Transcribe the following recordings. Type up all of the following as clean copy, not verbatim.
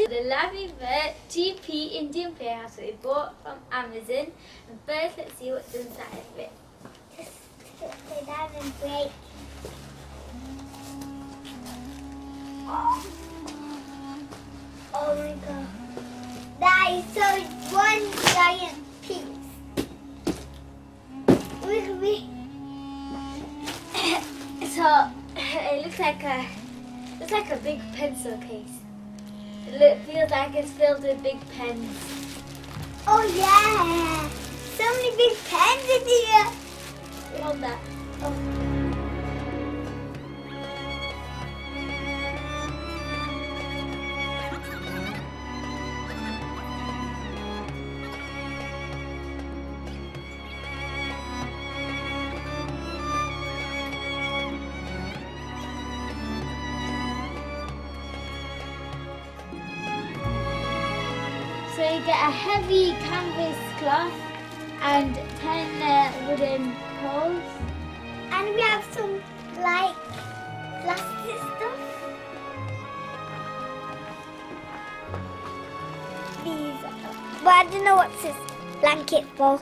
the Lavievert Teepee Indian playhouse that we bought from Amazon. And first, let's see what's inside of it. Just put it down and break. Oh my god. That is so one giant piece. Look at me. So it looks like a big pencil case. It feels like it's filled with big pens. Oh yeah. So many big pens in here. Hold that. Oh. So you get a heavy canvas cloth and 10 wooden poles. And we have some like plastic stuff. These, but I don't know what's this blanket for.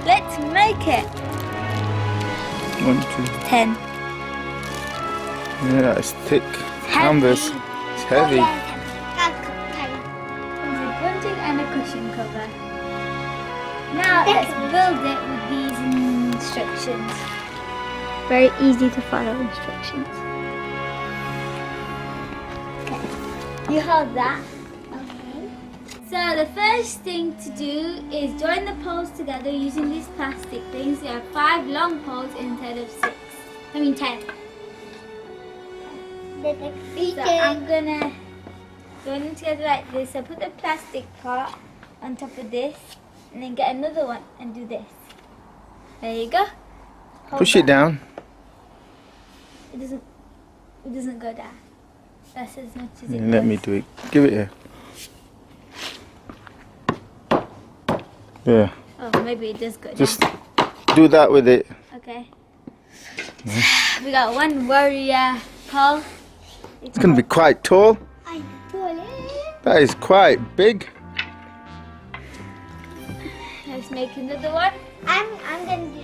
Let's make it. 1, 2. 10. Yeah, it's thick canvas. It's heavy. There's a bunting and a cushion cover. Now let's build it with these instructions. Very easy to follow instructions. Okay, you hold that. Okay. So the first thing to do is join the poles together using these plastic things. You have 5 long poles instead of 6. I mean 10. So I'm gonna join them together like this. So put the plastic part on top of this, and then get another one and do this. There you go. Hold Push it down. It doesn't go down. That's as much as it Let me goes. do it. Give it here. Yeah. Oh, maybe it does go down. Just do that with it. Okay. We got one warrior pole. It's going to be quite tall. I pull it. That is quite big. Let's make another one. I'm gonna do.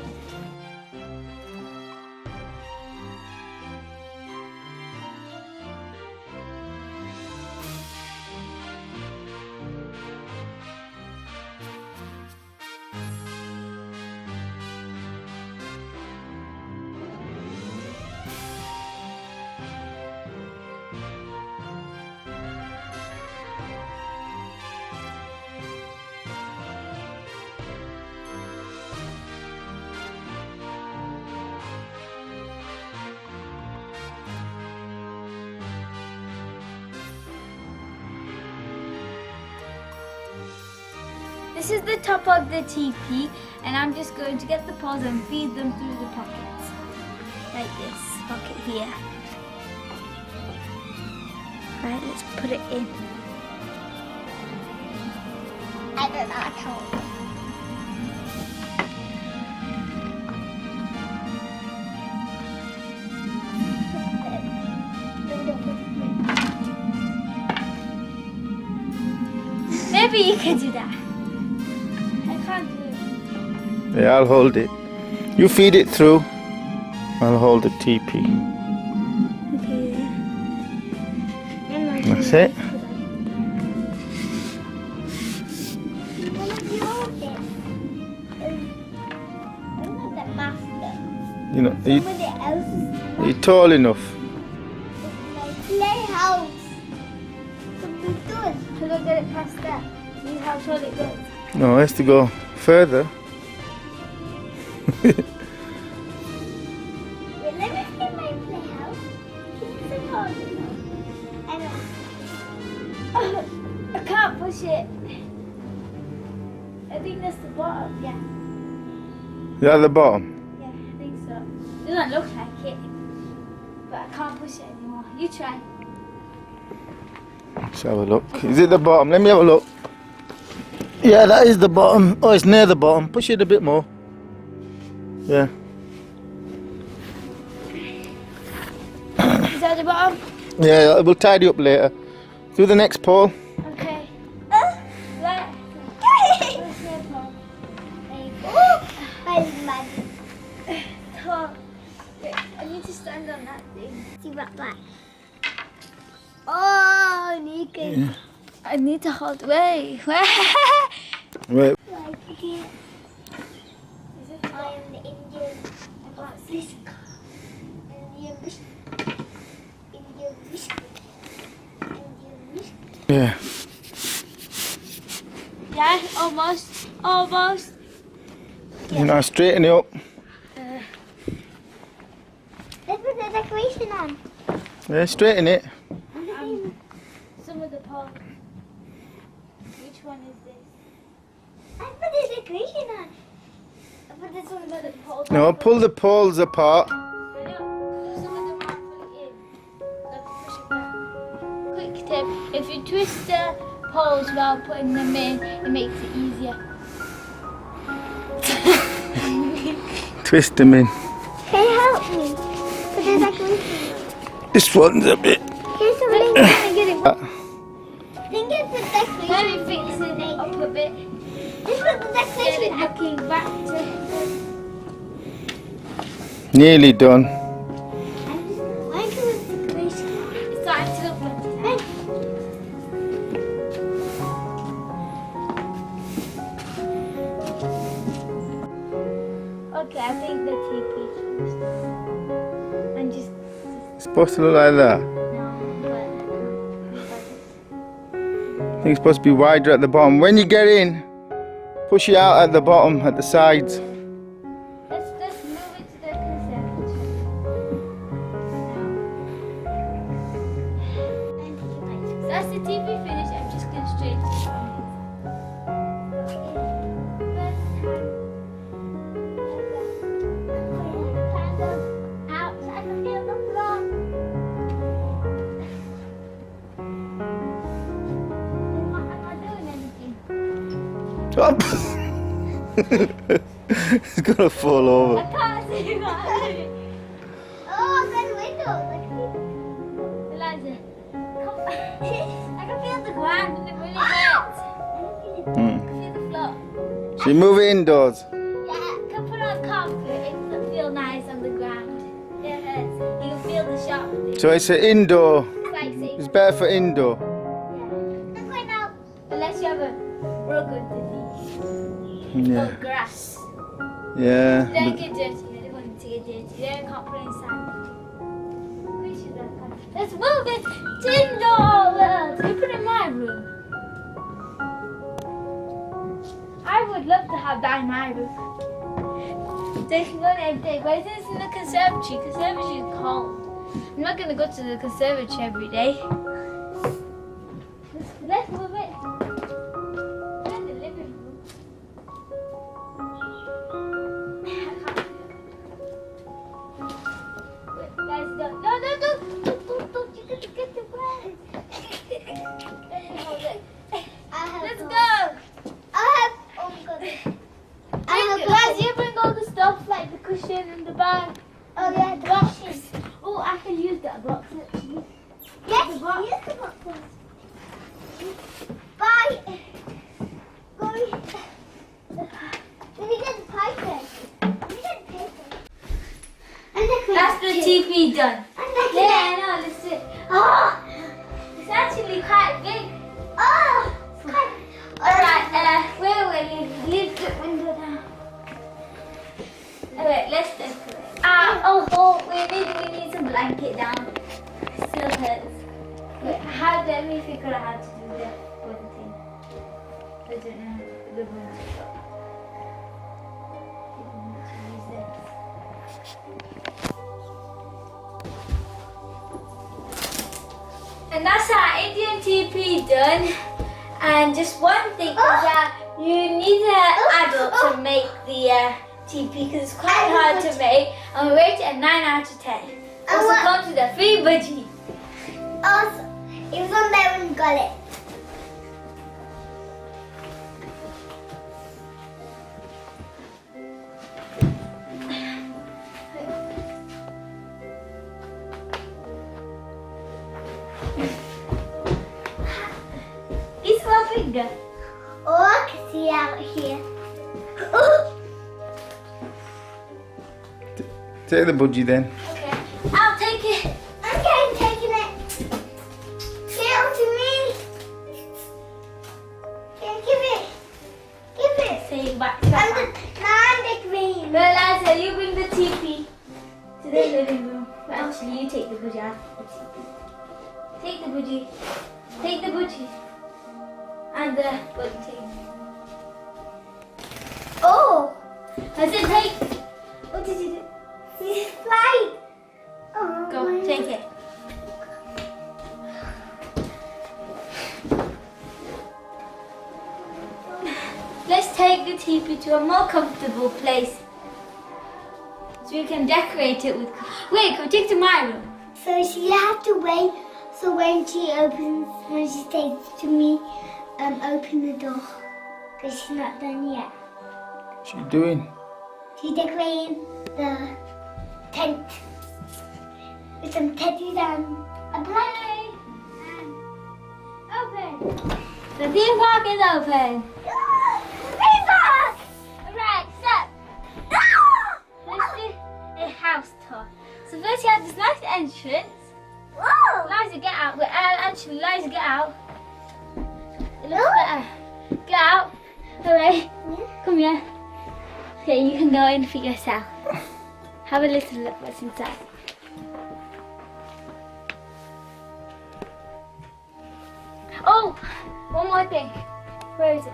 This is the top of the teepee, and I'm just going to get the poles and feed them through the pockets. Like this pocket here. Right, let's put it in. I don't know how. Maybe you can do that. I can't do it. Yeah, I'll hold it. You feed it through. I'll hold the teepee. Okay. That's it. I'm not the master. You know, Somebody else is you're tall enough. my playhouse. Could be good. Can I get it past that? See how tall it goes? No, it has to go further. Wait, let me see my playhouse. It's so hard enough. I can't push it. I think that's the bottom, yeah. Is that at the bottom? Yeah, I think so. Doesn't look like it, but I can't push it anymore. You try. Let's have a look. Is it the bottom? Let me have a look. Yeah, that is the bottom. Oh, it's near the bottom. Push it a bit more. Yeah. Is that the bottom? Yeah, we'll tidy up later. Do the next pole. Okay. Right. Where's your pole? I'm mad. So, wait, I need to stand on that thing. See what black. Oh, Anika. Yeah. I need to hold. Wait. Wait. Right. Like, yeah. I am the Indian. I got this. Indian biscuit. Indian biscuit. Indian biscuit. Yeah. Yeah, almost. Almost. You know, straighten it up. Let's put the decoration on. Yeah, straighten it. Some of the pole. Which one is this? I put the decoration on. I put this one by the pole. No, pull the poles apart. I know. Some of them aren't put it in. Like push it back. Quick tip: if you twist the poles while putting them in, it makes it easier. Twist them in. Can you help me? Put the decoration on. This one's a bit. Here's some link. Can I get it? Uh, Then get the decoration. Let me fix it up a bit. Let's put the Get it decoration on. looking back to. nearly done. Why can we decoration? It's starting to look better. Okay, I think the teepee. And just It's supposed to look like that. no, I think it's supposed to be wider at the bottom. When you get in, push it out at the bottom, at the sides. let's move it to the conservatory. So that's the teepee finished. I'm just going straight to the It's gonna fall I over. can't see what I'm doing. Oh, there's windows. Eliza, come. I can feel the ground and it really hurts. I can feel the floor. So you move it indoors. Yeah. Can put on carpet. It doesn't feel nice on the ground. It hurts. You can feel the sharp. So it's an indoor. It's like saying, It's better for indoor. Let's go now. unless you have a broken disease Yeah. or grass. Yeah. Don't but- get dirty. I don't want it to get dirty. Then can't put in sand. Let's move it to indoor world. Can you put it in my room? I would love to have that in my room. They can go there every day. But this is in the conservatory. Conservatory is cold. I'm not going to go to the conservatory every day. Let's move it. In the living room. Wait, guys, don't. No, don't. You gotta get the bread. Let me hold it. Let's go. I have. Oh my god. I have a Guys, you bring all the stuff like the cushion and the bag. Oh yeah, the boxes. Oh, I can use that box actually. Yes, The box. use the boxes. Bye. Go. Let me get the pie first. Let me get the paper. And the That's the teepee done. And Yeah, I know. Let's do it. Oh. It's actually quite big. Oh. Alright, wait, leave the window down. Okay, let's decorate. We need some blanket down. Still hurts. Wait, let me figure out how to do the one thing. I don't know the one to go. And that's our Indian teepee done. And just one thing is that you need an adult to make the teepee because it's quite hard to make. And we rate it a 9 out of 10. Also comes with a free budgie. Also, it was on there when you got it. It's my finger. Oh, I can see out here. Oh, Take the budgie then. Okay. I'll take it. okay, I'm taking it. Give it to me. Yeah, give it. Give it. Say it back. I'm the green. Well, Eliza, you bring the teepee to the living room. But actually, you take the budgie out of the teepee. Take the budgie. Take the budgie. And the budgie take. Oh, I said take. What did you do? he's flying. Oh, Go, my take it. Let's take the teepee to a more comfortable place. So we can decorate it with... Wait, can we take it to my room? So she have to wait. So when she takes it to me, open the door. Because she's not done yet. What's she doing? She's decorating the tent with some teddies and a blanket. Open. The theme park is open. River! Right, so let's do a house tour. So first you have this nice entrance. Whoa! Eliza, get out. Well, actually, Eliza, get out. It looks better. Get out. Hooray. Come here. Okay, you can go in for yourself. Have a little look what's inside. Oh, one more thing. Where is it?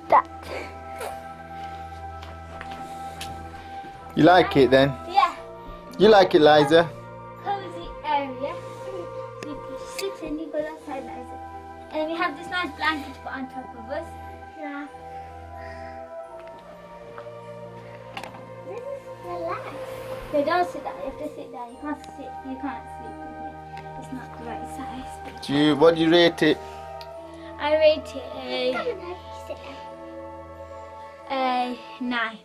That. You like it then? Yeah. You like it, Liza? Cozy area. So you can sit and you go outside, Liza. And we have this nice blanket to put on top of us. Yeah. This is relaxed. So don't sit down. You have to sit down. You can't sit. You can't sleep in here. It's not the right size. What do you rate it? I rate it Sit down. a 9.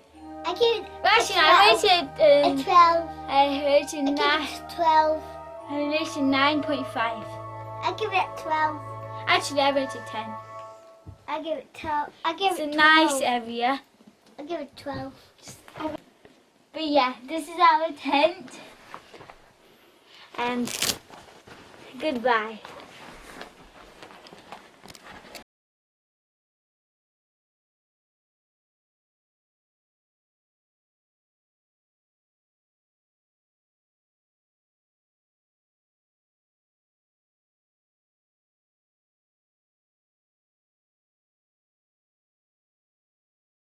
I give it Well, actually, I rated a 12. I rated I give 9. it 12. I rated 9.5. I give it 12. Actually, I rated 10. I give it 12. I give It's it a 12. nice area. I give it 12. But yeah, this is our tent. And goodbye.